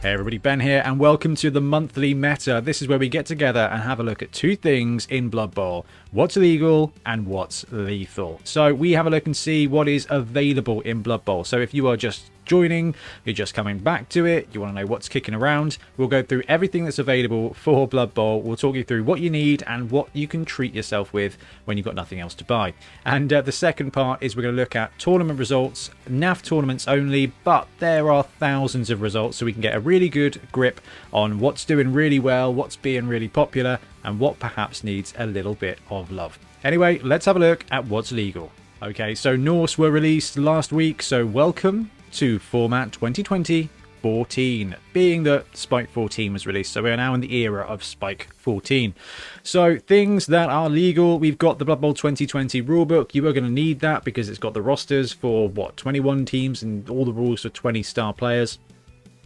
Hey everybody, Ben here, and welcome to the monthly meta. This is where we get together and have a look at two things in Blood Bowl. What's legal and what's lethal. So we have a look and see what is available in Blood Bowl. So if you are just joining, you're just coming back to it, you want to know what's kicking around, we'll go through everything that's available for Blood Bowl. We'll talk you through what you need and what you can treat yourself with when you've got nothing else to buy. And the second part is we're going to look at tournament results, NAF tournaments only, but there are thousands of results, so we can get a really good grip on what's doing really well, what's being really popular, and what perhaps needs a little bit of love. Anyway, let's have a look at what's legal. Okay, so Norse were released last week, so welcome to format 2020-14, being that Spike 14 was released, so we are now in the era of Spike 14. So things that are legal, we've got the Blood Bowl 2020 rulebook. You are going to need that because it's got the rosters for, 21 teams and all the rules for 20 star players.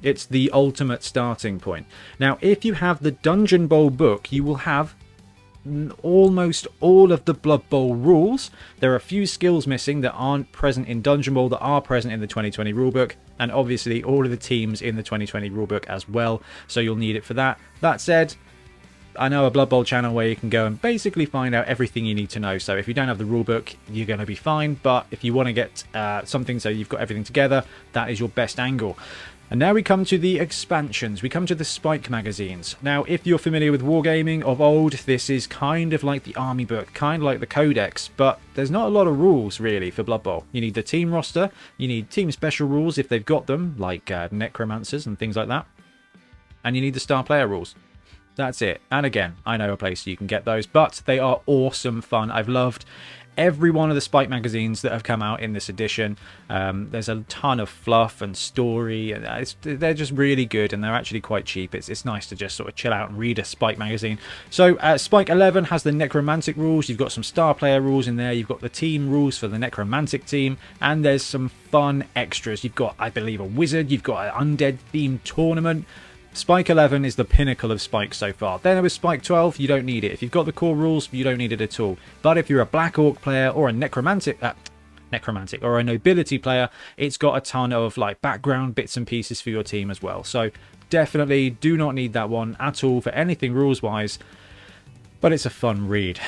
It's the ultimate starting point. Now, if you have the Dungeon Bowl book, you will have almost all of the Blood Bowl rules. There are a few skills missing that aren't present in Dungeon Bowl that are present in the 2020 rulebook, and obviously all of the teams in the 2020 rulebook as well, so you'll need it for that. That said, I know a Blood Bowl channel where you can go and basically find out everything you need to know, so if you don't have the rulebook, you're going to be fine, but if you want to get something so you've got everything together, that is your best angle. And now we come to the expansions. We come to the Spike magazines. Now, if you're familiar with wargaming of old, this is kind of like the army book, kind of like the codex, but there's not a lot of rules really for Blood Bowl. You need the team roster, you need team special rules if they've got them, like necromancers and things like that, and you need the star player rules. That's it. And again, I know a place you can get those, but they are awesome fun. I've loved every one of the Spike magazines that have come out in this edition. There's a ton of fluff and story, and they're just really good, and they're actually quite cheap. It's nice to just sort of chill out and read a Spike magazine. So Spike 11 has the necromantic rules. You've got some star player rules in there. You've got the team rules for the necromantic team, and there's some fun extras. You've got, I believe, a wizard. You've got an undead themed tournament. Spike 11 is the pinnacle of Spike so far. Then with Spike 12, you don't need it. If you've got the core rules, you don't need it at all. But if you're a Black Orc player or a necromantic or a nobility player, it's got a ton of like background bits and pieces for your team as well. So definitely do not need that one at all for anything rules wise, but it's a fun read.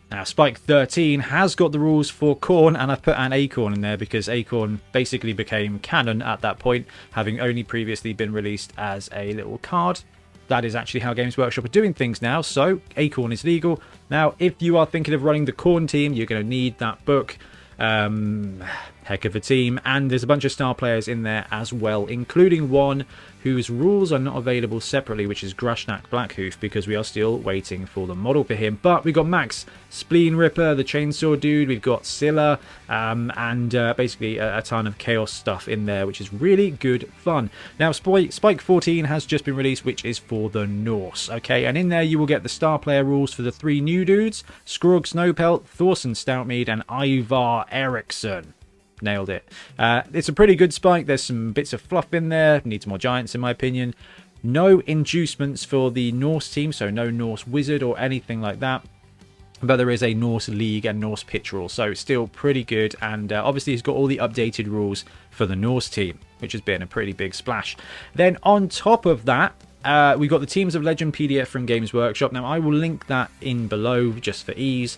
Now, Spike 13 has got the rules for Khorne, and I've put an Acorn in there because Acorn basically became canon at that point, having only previously been released as a little card. That is actually how Games Workshop are doing things now, so Acorn is legal. Now, if you are thinking of running the Khorne team, you're going to need that book. Heck of a team, and there's a bunch of star players in there as well, including one whose rules are not available separately, which is Grashnak Blackhoof, because we are still waiting for the model for him. But we've got Max Spleen Ripper, the chainsaw dude, we've got Scylla, and basically a ton of chaos stuff in there, which is really good fun. Now, Spike 14 has just been released, which is for the Norse, okay, and in there you will get the star player rules for the three new dudes: Skrog Snowpelt, Thorson Stoutmead, and Ivar Eriksson. Nailed it. It's a pretty good Spike. There's some bits of fluff in there. Needs more giants in my opinion. No inducements for the Norse team, so no Norse wizard or anything like that. But there is a Norse League and Norse pitch rule, so it's still pretty good. And obviously he's got all the updated rules for the Norse team, which has been a pretty big splash. Then on top of that, we've got the Teams of Legend PDF from Games Workshop. Now I will link that in below just for ease.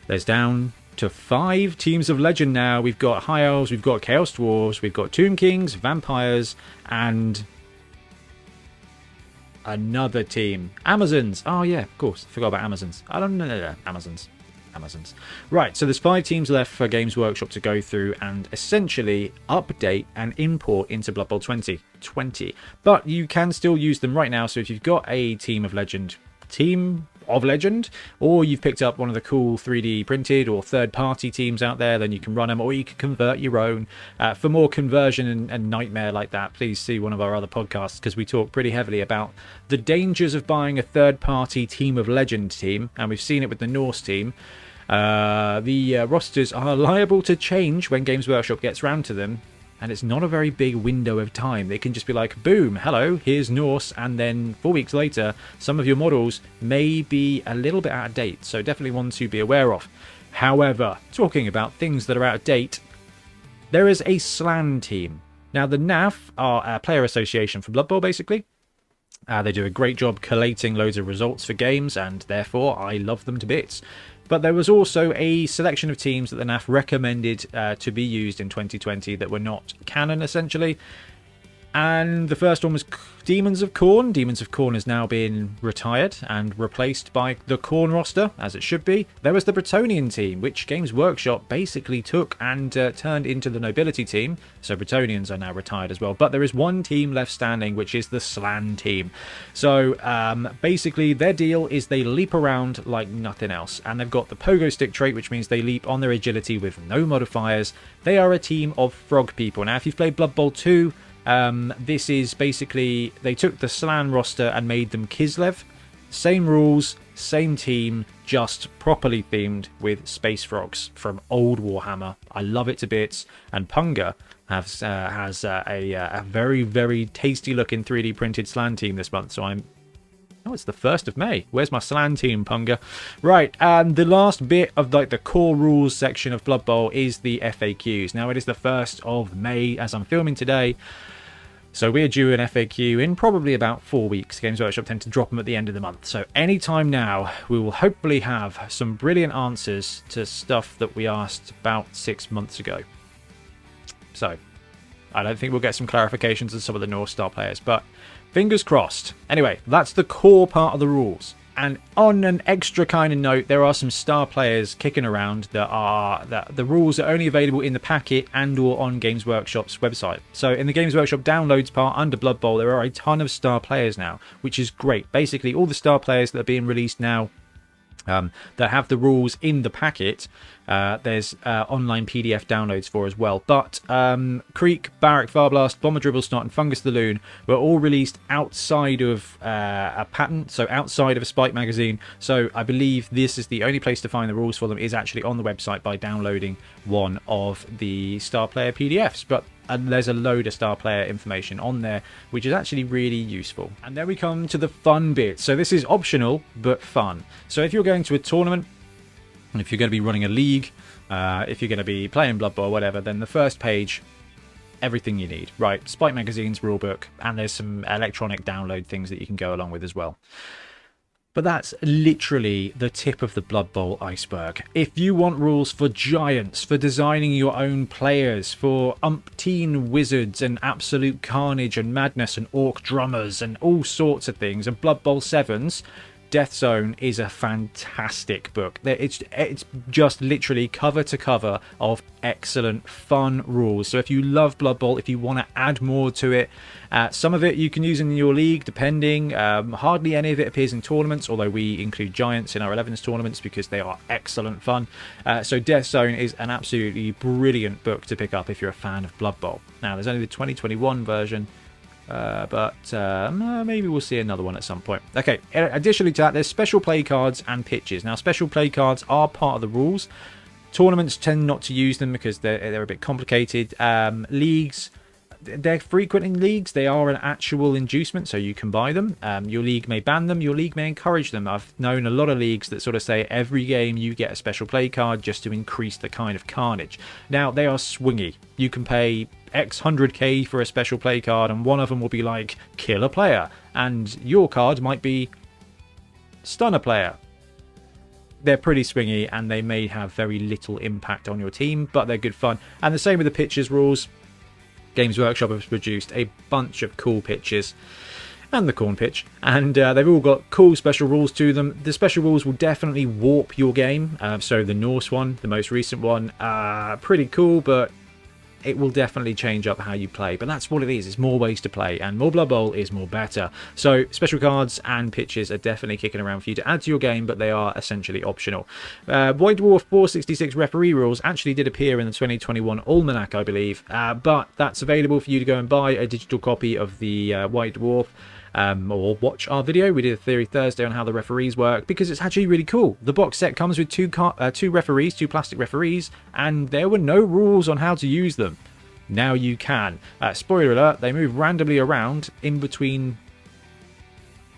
There's down to 5 Teams of Legend now. We've got High Elves, we've got Chaos Dwarves, we've got Tomb Kings, Vampires, and another team. Amazons. Oh yeah, of course. Forgot about Amazons. I don't know. Amazons. Right, so there's 5 teams left for Games Workshop to go through and essentially update and import into Blood Bowl 2020. But you can still use them right now, so if you've got a Team of Legend, or you've picked up one of the cool 3D printed or third-party teams out there, then you can run them, or you can convert your own. For more conversion and nightmare like that, please see one of our other podcasts, because we talk pretty heavily about the dangers of buying a third-party Team of Legend team, and we've seen it with the Norse team. The rosters are liable to change when Games Workshop gets round to them, and it's not a very big window of time. They can just be like, boom, hello, here's Norse, and then 4 weeks later, some of your models may be a little bit out of date, so definitely one to be aware of. However, talking about things that are out of date, there is a Slann team Now, the NAF are a player association for Blood Bowl, basically. They do a great job collating loads of results for games, and therefore I love them to bits. But there was also a selection of teams that the NAF recommended to be used in 2020 that were not canon, essentially. And the first one was Demons of Khorne. Demons of Khorne has now been retired and replaced by the Khorne roster, as it should be. There was the Bretonnian team, which Games Workshop basically took and turned into the Nobility team. So Bretonnians are now retired as well. But there is one team left standing, which is the Slann team. So basically their deal is they leap around like nothing else. And they've got the pogo stick trait, which means they leap on their agility with no modifiers. They are a team of frog people. Now, if you've played Blood Bowl 2, this is basically, they took the Slann roster and made them Kislev. Same rules, same team, just properly themed with space frogs from old Warhammer. I love it to bits. And Punga has a very, very tasty looking 3D printed Slann team this month. So oh, it's the 1st of May. Where's my Slann team, Punga? Right, and the last bit of like the core rules section of Blood Bowl is the FAQs. Now, it is the 1st of May as I'm filming today. So we're due an FAQ in probably about 4 weeks. Games Workshop tend to drop them at the end of the month. So anytime now, we will hopefully have some brilliant answers to stuff that we asked about 6 months ago. So I don't think we'll get some clarifications on some of the North Star players, but fingers crossed. Anyway, that's the core part of the rules. And on an extra kind of note, there are some star players kicking around that the rules are only available in the packet and or on Games Workshop's website. So in the Games Workshop downloads part under Blood Bowl, there are a ton of star players now, which is great. Basically, all the star players that are being released now that have the rules in the packet, there's online PDF downloads for as well. But Creek, Barrack, Farblast, Bomber Dribble Snot and Fungus the Loon were all released outside of a patent, so outside of a Spike magazine. So I believe this is the only place to find the rules for them is actually on the website by downloading one of the star player PDFs. But there's a load of star player information on there, which is actually really useful. And then we come to the fun bit. So this is optional, but fun. So if you're going to a tournament, if you're going to be running a league, if you're going to be playing Blood Bowl or whatever, then the first page, everything you need. Right, Spike Magazine's rulebook, and there's some electronic download things that you can go along with as well. But that's literally the tip of the Blood Bowl iceberg. If you want rules for giants, for designing your own players, for umpteen wizards and absolute carnage and madness and orc drummers and all sorts of things, and Blood Bowl 7s, Death Zone is a fantastic book. It's just literally cover to cover of excellent fun rules. So if you love Blood Bowl, if you want to add more to it, some of it you can use in your league depending. Hardly any of it appears in tournaments, although we include giants in our 11s tournaments because they are excellent fun. So Death Zone is an absolutely brilliant book to pick up if you're a fan of Blood Bowl. Now there's only the 2021 version, but maybe we'll see another one at some point. Okay, additionally to that, there's special play cards and pitches. Now, special play cards are part of the rules. Tournaments tend not to use them because they're a bit complicated. Leagues, they're frequent in leagues. They are an actual inducement, so you can buy them. Your league may ban them. Your league may encourage them. I've known a lot of leagues that sort of say every game you get a special play card just to increase the kind of carnage. Now, they are swingy. You can pay X 100k for a special play card, and one of them will be like kill a player, and your card might be stun a player. They're pretty swingy, and they may have very little impact on your team, but they're good fun. And the same with the pitches rules. Games Workshop has produced a bunch of cool pitches, and the corn pitch, and they've all got cool special rules to them. The special rules will definitely warp your game. So the Norse one, the most recent one, pretty cool, but it will definitely change up how you play. But that's what it is. It's more ways to play, and more Blood Bowl is more better. So special cards and pitches are definitely kicking around for you to add to your game, but they are essentially optional. White Dwarf 466 referee rules actually did appear in the 2021 Almanac, I believe, but that's available for you to go and buy a digital copy of the White Dwarf. Or watch our video. We did a Theory Thursday on how the referees work, because it's actually really cool. The box set comes with two referees, two plastic referees, and there were no rules on how to use them. Now you can. Spoiler alert, they move randomly around in between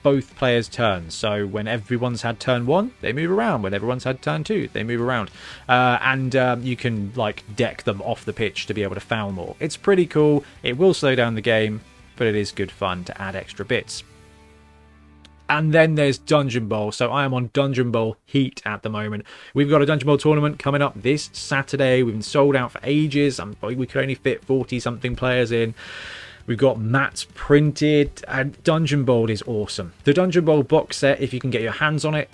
both players' turns. So when everyone's had turn 1, they move around. When everyone's had turn 2, they move around. And you can like deck them off the pitch to be able to foul more. It's pretty cool. It will slow down the game, but it is good fun to add extra bits. And then there's Dungeon Bowl. So I am on Dungeon Bowl heat at the moment. We've got a Dungeon Bowl tournament coming up this Saturday. We've been sold out for ages. We could only fit 40-something players in. We've got mats printed. And Dungeon Bowl is awesome. The Dungeon Bowl box set, if you can get your hands on it,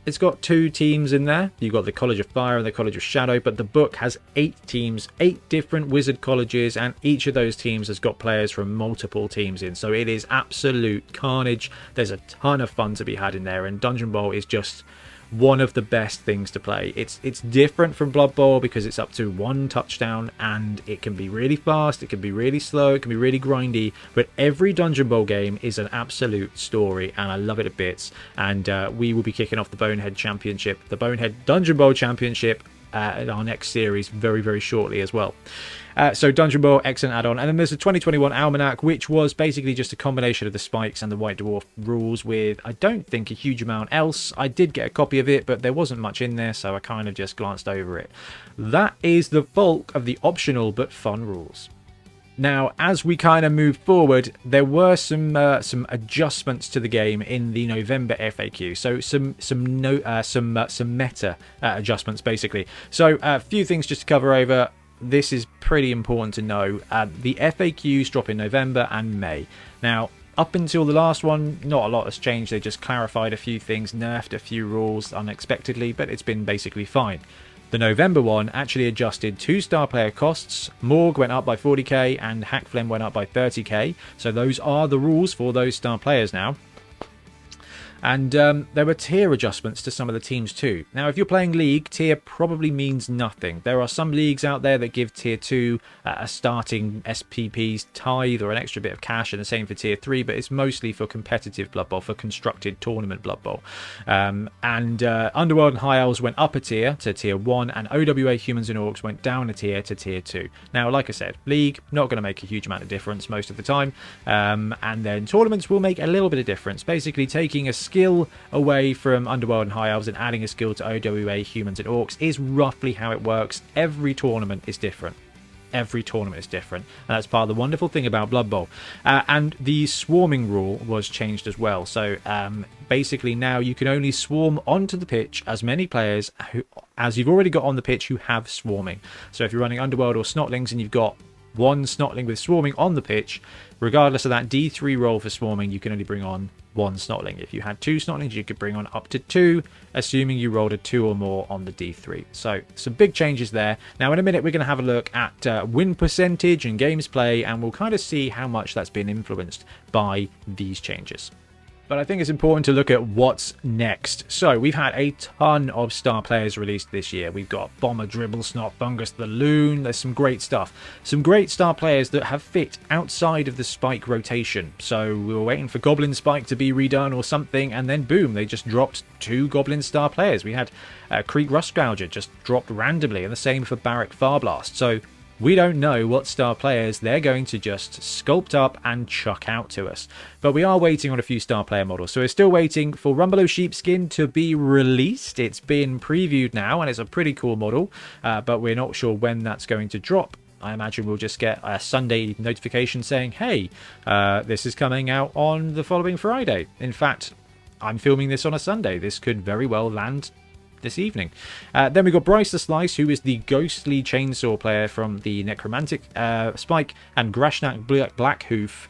it's got 2 teams in there. You've got the College of Fire and the College of Shadow, but the book has 8 teams, 8 different wizard colleges, and each of those teams has got players from multiple teams in. So it is absolute carnage. There's a ton of fun to be had in there, and Dungeon Bowl is just one of the best things to play. It's different from Blood Bowl because it's up to 1 touchdown, and it can be really fast, it can be really slow, it can be really grindy, but every Dungeon Bowl game is an absolute story, and I love it a bit. And we will be kicking off the Bonehead Championship, the Bonehead Dungeon Bowl Championship, in our next series very, very shortly as well. So Dungeon Bowl, excellent add-on. And then there's the 2021 Almanac, which was basically just a combination of the Spikes and the White Dwarf rules with, I don't think, a huge amount else. I did get a copy of it, but there wasn't much in there, so I kind of just glanced over it. That is the bulk of the optional but fun rules. Now, as we kind of move forward, there were some adjustments to the game in the November FAQ. So some meta adjustments, basically. So a few things just to cover over. This is pretty important to know. The FAQs drop in November and May. Now, up until the last one, not a lot has changed. They just clarified a few things, nerfed a few rules unexpectedly, but it's been basically fine. The November one actually adjusted 2 star player costs. Morg went up by 40k and Hackflem went up by 30k. So those are the rules for those star players now. And there were tier adjustments to some of the teams too. Now, if you're playing League, tier probably means nothing. There are some leagues out there that give tier 2 a starting SPP's tithe or an extra bit of cash, and the same for tier 3, but it's mostly for competitive Blood Bowl, for constructed tournament Blood Bowl. Underworld and High Elves went up a tier to tier 1, and OWA Humans and Orcs went down a tier to tier 2. Now, like I said, League, not going to make a huge amount of difference most of the time. And then tournaments will make a little bit of difference, basically taking a skill away from Underworld and High Elves and adding a skill to OWA Humans and Orcs is roughly how it works. Every tournament is different. Every tournament is different, and that's part of the wonderful thing about Blood Bowl. And the swarming rule was changed as well. So basically now you can only swarm onto the pitch as many players as you've already got on the pitch who have swarming. So if you're running Underworld or Snotlings and you've got 1 Snotling with swarming on the pitch, regardless of that D3 roll for swarming, you can only bring on 1 Snotling. If you had 2 Snotlings, you could bring on up to 2, assuming you rolled a 2 or more on the D3. So some big changes there. Now in a minute we're going to have a look at win percentage and games play, and we'll kind of see how much that's been influenced by these changes. But I think it's important to look at what's next. So we've had a ton of star players released this year. We've got Bomber, Dribble, Snot, Fungus, the Loon. There's some great stuff. Some great star players that have fit outside of the Spike rotation. So we were waiting for Goblin Spike to be redone or something, and then boom, they just dropped 2 Goblin star players. We had Creek Rustgouger just dropped randomly, and the same for Barrack Farblast. So we don't know what star players they're going to just sculpt up and chuck out to us. But we are waiting on a few star player models. So we're still waiting for Rumbelow Sheepskin to be released. It's been previewed now, and it's a pretty cool model. But we're not sure when that's going to drop. I imagine we'll just get a Sunday notification saying, hey, this is coming out on the following Friday. In fact, I'm filming this on a Sunday. This could very well land this evening. Then we got Bryce the Slice, who is the ghostly chainsaw player from the Necromantic Spike, and Grashnak Blackhoof,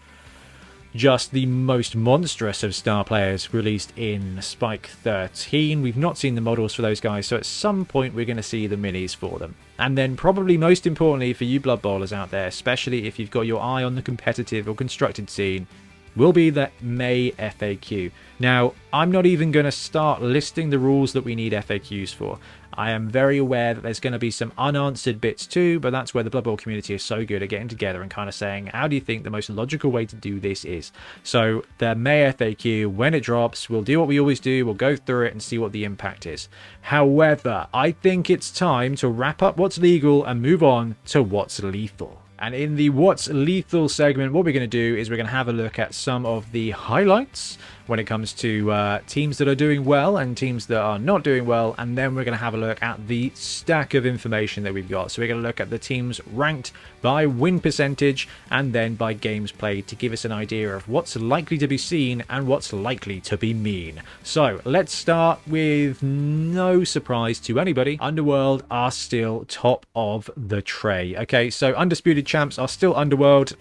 just the most monstrous of star players released in Spike 13. We've not seen the models for those guys, so at some point we're going to see the minis for them. And then probably most importantly for you Blood Bowlers out there, especially if you've got your eye on the competitive or constructed scene, will be the May FAQ. Now, I'm not even going to start listing the rules that we need FAQs for. I am very aware that there's going to be some unanswered bits too, but that's where the Blood Bowl community is so good at getting together and kind of saying, how do you think the most logical way to do this is? So the May FAQ, when it drops, we'll do what we always do. We'll go through it and see what the impact is. However, I think it's time to wrap up what's legal and move on to what's lethal. And in the What's Lethal segment, what we're going to do is we're going to have a look at some of the highlights when it comes to teams that are doing well and teams that are not doing well. And then we're going to have a look at the stack of information that we've got. So we're going to look at the teams ranked by win percentage and then by games played to give us an idea of what's likely to be seen and what's likely to be mean. So let's start with no surprise to anybody. Underworld are still top of the tray. Okay, so undisputed champs are still Underworld.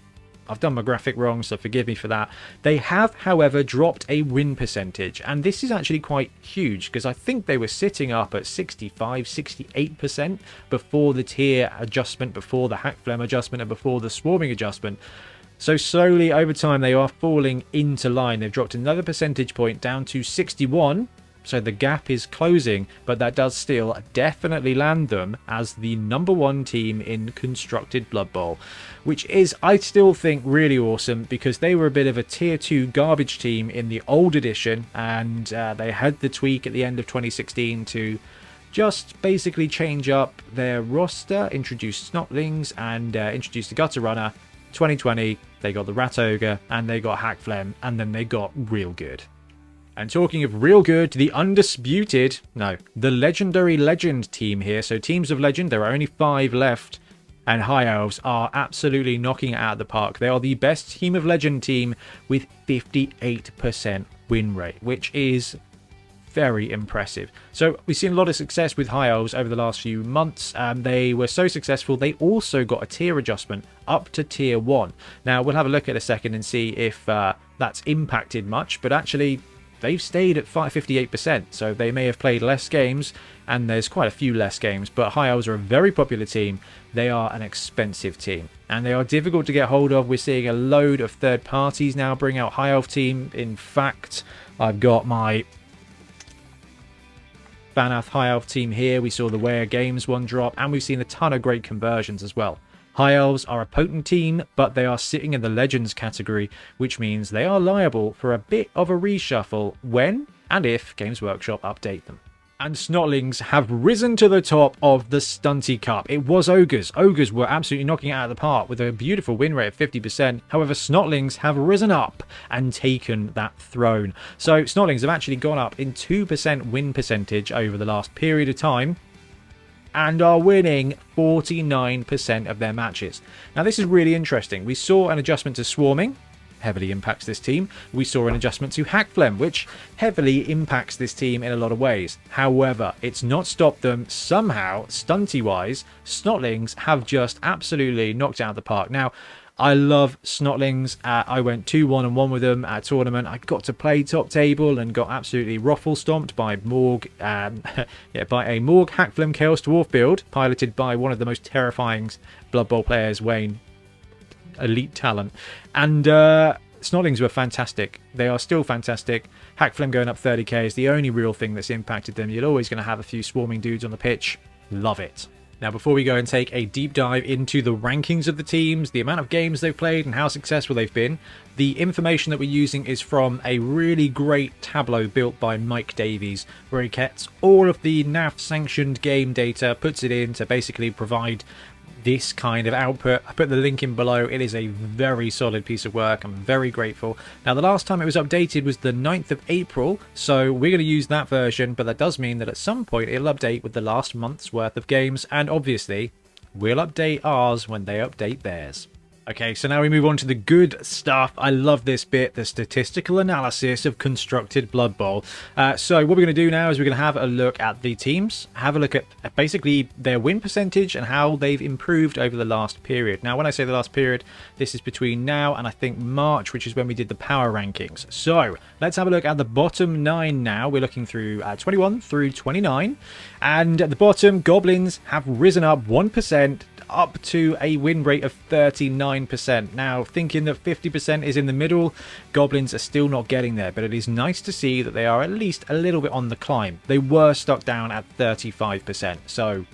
I've done my graphic wrong, so forgive me for that. They have, however, dropped a win percentage, and this is actually quite huge because I think they were sitting up at 65, 68% before the tier adjustment, before the hack phlegm adjustment, and before the swarming adjustment. So slowly over time they are falling into line. They've dropped another percentage point down to 61. So the gap is closing, but that does still definitely land them as the #1 team in constructed Blood Bowl, which is, I still think, really awesome because they were a bit of a tier 2 garbage team in the old edition, and they had the tweak at the end of 2016 to just basically change up their roster, introduce Snotlings, and introduce the Gutter Runner. 2020, they got the Rat Ogre, and they got Hack Phlegm, and then they got real good. And talking of real good, the the legendary legend team here. So teams of legend, there are only 5 left. And High Elves are absolutely knocking it out of the park. They are the best team of legend team with 58% win rate, which is very impressive. So we've seen a lot of success with High Elves over the last few months. They were so successful, they also got a tier adjustment up to tier 1. Now, we'll have a look at a second and see if that's impacted much. But actually, they've stayed at 58%, so they may have played less games, and there's quite a few less games, but High Elves are a very popular team. They are an expensive team, and they are difficult to get hold of. We're seeing a load of third parties now bring out High Elf team. In fact, I've got my Banath High Elf team here. We saw the Ware Games one drop, and we've seen a ton of great conversions as well. High Elves are a potent team, but they are sitting in the Legends category, which means they are liable for a bit of a reshuffle when and if Games Workshop update them. And Snotlings have risen to the top of the Stunty Cup. It was Ogres. Ogres were absolutely knocking it out of the park with a beautiful win rate of 50%. However, Snotlings have risen up and taken that throne. So Snotlings have actually gone up in 2% win percentage over the last period of time, and are winning 49% of their matches. Now, this is really interesting. We saw an adjustment to swarming, heavily impacts this team. We saw an adjustment to hack phlegm, which heavily impacts this team in a lot of ways. However, it's not stopped them somehow, stunty-wise. Snotlings have just absolutely knocked it out of the park. Now, I love Snotlings. I went 2-1-1 with them at a tournament. I got to play top table and got absolutely ruffle stomped by Morg, by a Morg Hack Phlegm Chaos Dwarf build, piloted by one of the most terrifying Blood Bowl players, Wayne. Elite talent. And Snotlings were fantastic. They are still fantastic. Hack Phlegm going up 30k is the only real thing that's impacted them. You're always going to have a few swarming dudes on the pitch. Love it. Now, before we go and take a deep dive into the rankings of the teams, the amount of games they've played and how successful they've been, the information that we're using is from a really great Tableau built by Mike Davies, where he gets all of the NAF sanctioned game data, puts it in to basically provide this kind of output. I put the link in below. It is a very solid piece of work. I'm very grateful. Now, the last time it was updated was the 9th of April, so we're going to use that version, but that does mean that at some point it'll update with the last month's worth of games, and obviously we'll update ours when they update theirs. Okay, so now we move on to the good stuff. I love this bit, the statistical analysis of constructed Blood Bowl. So what we're going to do now is we're going to have a look at the teams, have a look at basically their win percentage and how they've improved over the last period. Now, when I say the last period, this is between now and I think March, which is when we did the power rankings. So let's have a look at the bottom 9 now. We're looking through 21 through 29. And at the bottom, Goblins have risen up 1%. Up to a win rate of 39%. Now, thinking that 50% is in the middle, Goblins are still not getting there, but it is nice to see that they are at least a little bit on the climb. They were stuck down at 35%, so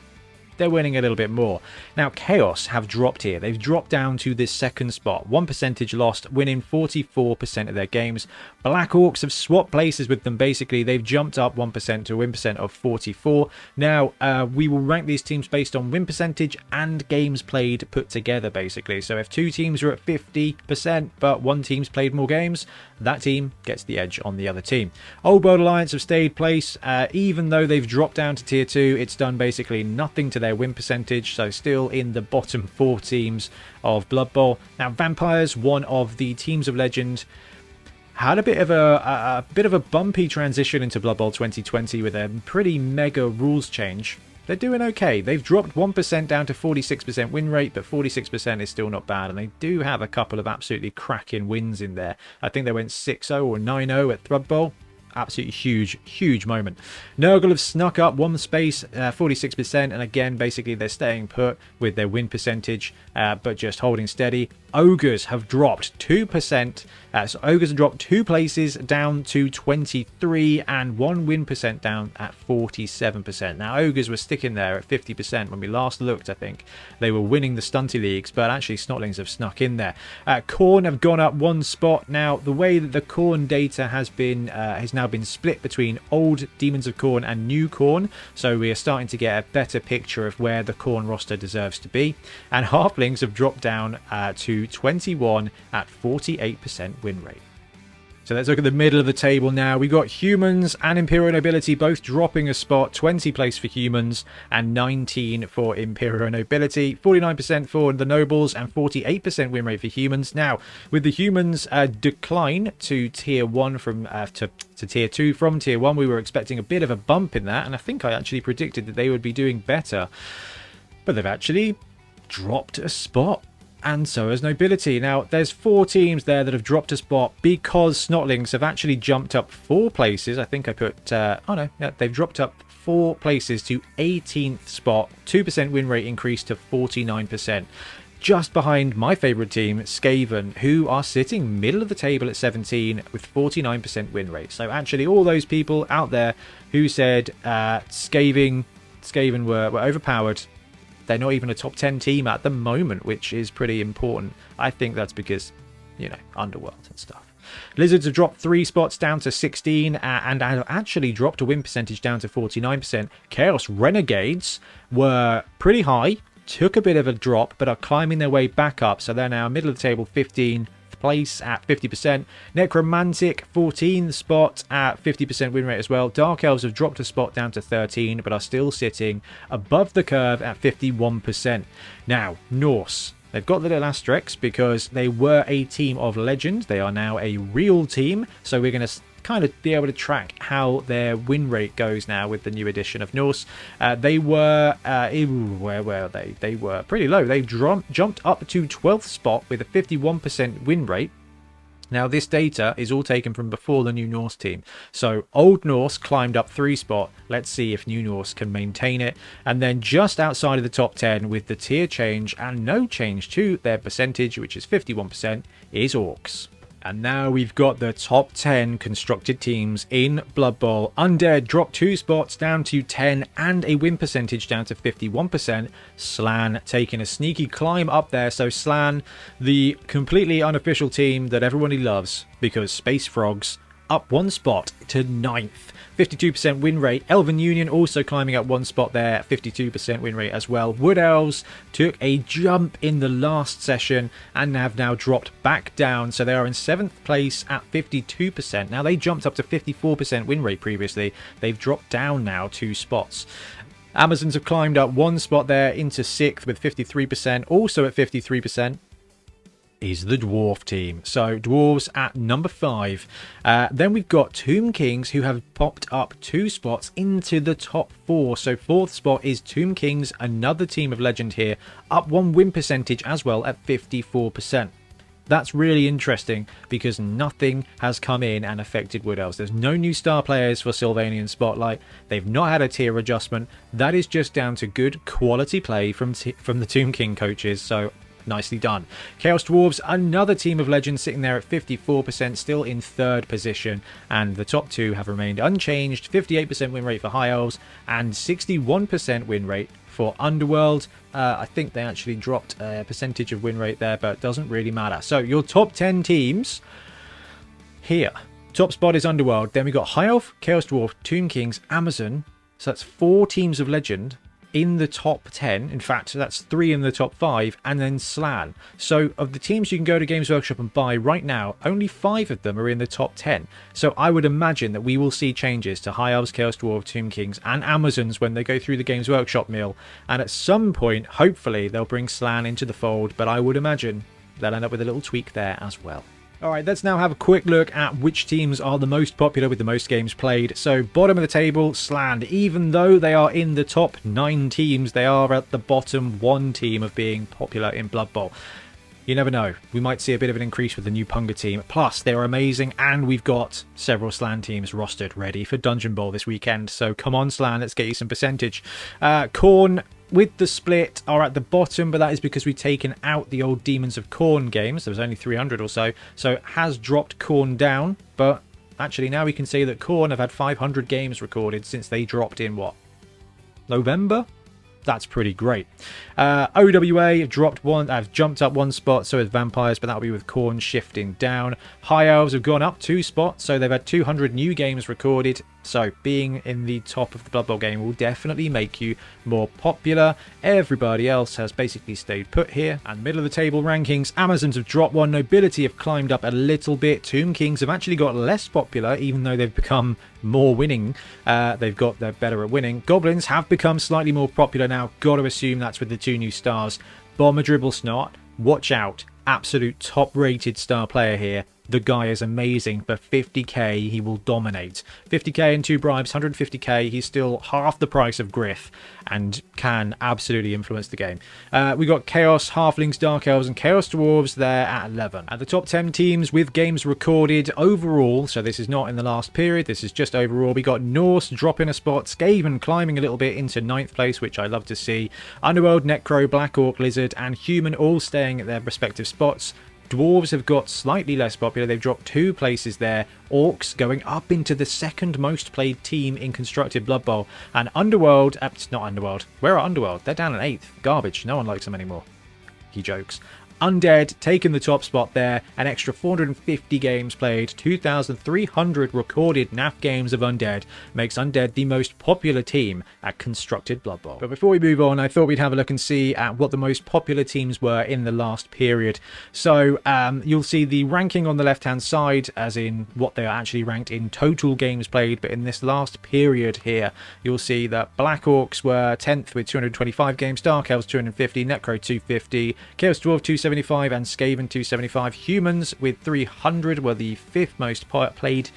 they're winning a little bit more. Now, Chaos have dropped here. They've dropped down to this second spot. 1% lost, winning 44% of their games. Black Orcs have swapped places with them. Basically, they've jumped up 1% to a win percent of 44. Now, we will rank these teams based on win percentage and games played put together, basically. So if two teams are at 50%, but one team's played more games, that team gets the edge on the other team. Old World Alliance have stayed place. Even though they've dropped down to tier 2, it's done basically nothing to their win percentage, so still in the bottom 4 teams of Blood Bowl. Now, Vampires, one of the teams of legend, had a bit of a bumpy transition into Blood Bowl 2020 with a pretty mega rules change. They're doing okay. They've dropped 1% down to 46% win rate, but 46% is still not bad. And they do have a couple of absolutely cracking wins in there. I think they went 6-0 or 9-0 at Blood Bowl. Absolutely huge moment. Nurgle have snuck up one space, 46%, and again, basically they're staying put with their win percentage, but just holding steady. Ogres have dropped 2%, so Ogres have dropped 2 places down to 23, and 1 win percent down at 47%. Now, Ogres were sticking there at 50% when we last looked. I think they were winning the stunty leagues, but actually Snotlings have snuck in there. Khorne have gone up 1 spot. Now, the way that the Khorne data has now been split between old Demons of Khorne and new Khorne, so we are starting to get a better picture of where the Khorne roster deserves to be. And Halflings have dropped down to 21 at 48% win rate. So let's look at the middle of the table now. We got Humans and Imperial Nobility both dropping a spot. 20 place for Humans and 19 for Imperial Nobility. 49% for the Nobles and 48% win rate for Humans. Now, with the Humans decline to tier 1 from to tier 2 from tier 1, we were expecting a bit of a bump in that, and I think I actually predicted that they would be doing better. But they've actually dropped a spot. And so has Nobility. Now, there's 4 teams there that have dropped a spot because Snotlings have actually jumped up 4 places. I think I put... they've dropped up 4 places to 18th spot. 2% win rate increase to 49%. Just behind my favourite team, Skaven, who are sitting middle of the table at 17 with 49% win rate. So actually, all those people out there who said Skaven were overpowered, they're not even a top 10 team at the moment, which is pretty important. I think that's because, Underworld and stuff. Lizards have dropped 3 spots down to 16 and have actually dropped a win percentage down to 49%. Chaos Renegades were pretty high, took a bit of a drop, but are climbing their way back up. So they're now middle of the table, 15th place at 50%. Necromantic 14th spot at 50% win rate as well. Dark Elves have dropped a spot down to 13 but are still sitting above the curve at 51%. Now, Norse, they've got the little asterisks because they were a team of legend. They are now a real team, so we're going to kind of be able to track how their win rate goes now with the new edition of Norse. They were where were they? They were pretty low. They jumped up to 12th spot with a 51% win rate. Now, this data is all taken from before the new Norse team. So Old Norse climbed up 3 spot. Let's see if New Norse can maintain it. And then just outside of the top 10 with the tier change and no change to their percentage, which is 51%, is Orcs. And now we've got the top 10 constructed teams in Blood Bowl. Undead dropped 2 spots down to 10 and a win percentage down to 51%. Slann taking a sneaky climb up there. So Slann, the completely unofficial team that everybody loves because Space Frogs, up 1 spot to 9th. 52% win rate. Elven Union also climbing up 1 spot there, 52% win rate as well. Wood Elves took a jump in the last session and have now dropped back down, so they are in 7th place at 52%. Now, they jumped up to 54% win rate previously. They've dropped down now 2 spots. Amazons have climbed up 1 spot there into 6th with 53%. Also at 53% is the Dwarf team. So Dwarves at number 5. Then we've got Tomb Kings, who have popped up 2 spots into the top 4. So 4th spot is Tomb Kings, another team of legend here, up 1 win percentage as well at 54%. That's really interesting because nothing has come in and affected Wood Elves. There's no new star players for Sylvanian Spotlight. They've not had a tier adjustment. That is just down to good quality play from the Tomb King coaches. So nicely done. Chaos Dwarves, another team of legends, sitting there at 54%, still in 3rd position, and the top 2 have remained unchanged. 58% win rate for High Elves and 61% win rate for Underworld. I think they actually dropped a percentage of win rate there, but it doesn't really matter. So your top 10 teams here. Top spot is Underworld. Then we got High Elf, Chaos Dwarf, Tomb Kings, Amazon. So that's 4 teams of Legend in the top 10. In fact, that's 3 in the top 5, and then Slann. So of the teams you can go to Games Workshop and buy right now, only 5 of them are in the top 10. So I would imagine that we will see changes to High Elves, Chaos Dwarf, Tomb Kings, and Amazons when they go through the Games Workshop mill. And at some point, hopefully, they'll bring Slann into the fold, but I would imagine they'll end up with a little tweak there as well. Alright, let's now have a quick look at which teams are the most popular with the most games played. So, bottom of the table, Slann. Even though they are in the top 9 teams, they are at the bottom 1 team of being popular in Blood Bowl. You never know. We might see a bit of an increase with the new Punga team. Plus, they're amazing, and we've got several Slann teams rostered ready for Dungeon Bowl this weekend. So, come on, Slann, let's get you some percentage. Khorne, with the split, are at the bottom, but that is because we've taken out the old Demons of Khorne games. There was only 300 or so, so it has dropped Khorne down, but actually now we can see that Khorne have had 500 games recorded since they dropped in, what, November? That's pretty great. OWA jumped up 1 spot, so has Vampires, but that'll be with Khorne shifting down. High Elves have gone up 2 spots, so they've had 200 new games recorded. So being in the top of the Blood Bowl game will definitely make you more popular. Everybody else has basically stayed put here. And middle of the table rankings, Amazons have dropped 1, Nobility have climbed up a little bit. Tomb Kings have actually got less popular, even though they've become more winning. They're better at winning. Goblins have become slightly more popular now. Got to assume that's with the 2 new stars. Bomber Dribble Snot, watch out. Absolute top rated star player here. The guy is amazing. For 50k, he will dominate. 50k and 2 bribes, 150k. He's still half the price of Griff and can absolutely influence the game. We got Chaos, Halflings, Dark Elves, and Chaos Dwarves there at 11. At the top 10 teams with games recorded overall, so this is not in the last period, this is just overall, we got Norse dropping a spot, Skaven climbing a little bit into 9th place, which I love to see. Underworld, Necro, Black Orc, Lizard, and Human all staying at their respective spots. Dwarves have got slightly less popular. They've dropped 2 places there. Orcs going up into the 2nd most played team in constructed Blood Bowl. And Underworld, it's not Underworld. Where are Underworld? They're down at 8th. Garbage. No one likes them anymore. He jokes. Undead taking the top spot there, an extra 450 games played, 2,300 recorded NAF games of Undead, makes Undead the most popular team at Constructed Blood Bowl. But before we move on, I thought we'd have a look and see at what the most popular teams were in the last period. So you'll see the ranking on the left-hand side, as in what they are actually ranked in total games played, but in this last period here, you'll see that Black Orcs were 10th with 225 games, Dark Elves 250, Necro 250, Chaos Dwarf 275, and Skaven 275. Humans with 300 were the 5th most played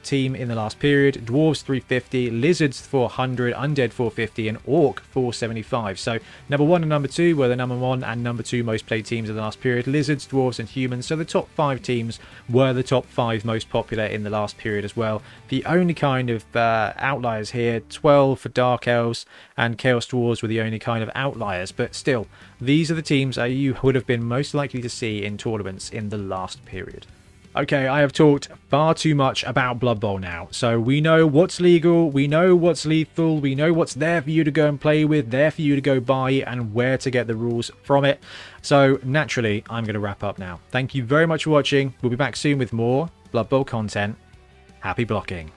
team in the last period. Dwarves 350, Lizards 400, Undead 450, and Orc 475. So number 1 and number 2 were the number 1 and number 2 most played teams in the last period. Lizards, Dwarves, and Humans. So the top 5 teams were the top 5 most popular in the last period as well. The only kind of outliers here, 12 for Dark Elves and Chaos Dwarves were the only kind of outliers. But still, these are the teams that you would have been most likely to see in tournaments in the last period. Okay, I have talked far too much about Blood Bowl now, so we know what's legal, we know what's lethal, we know what's there for you to go and play with, there for you to go buy, and where to get the rules from it. So, naturally, I'm going to wrap up now. Thank you very much for watching. We'll be back soon with more Blood Bowl content. Happy blocking.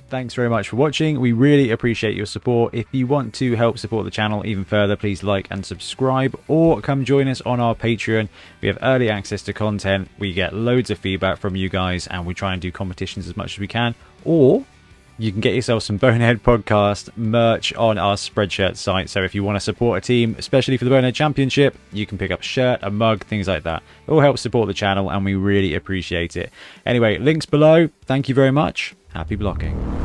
Thanks very much for watching. We really appreciate your support. If you want to help support the channel even further, please like and subscribe, or come join us on our Patreon. We have early access to content, we get loads of feedback from you guys, and we try and do competitions as much as we can. Or you can get yourself some Bonehead podcast merch on our Spreadshirt site. So if you want to support a team, especially for the Bonehead Championship, you can pick up a shirt, a mug, things like that. It all helps support the channel, and we really appreciate it. Anyway, links below. Thank you very much. Happy blocking.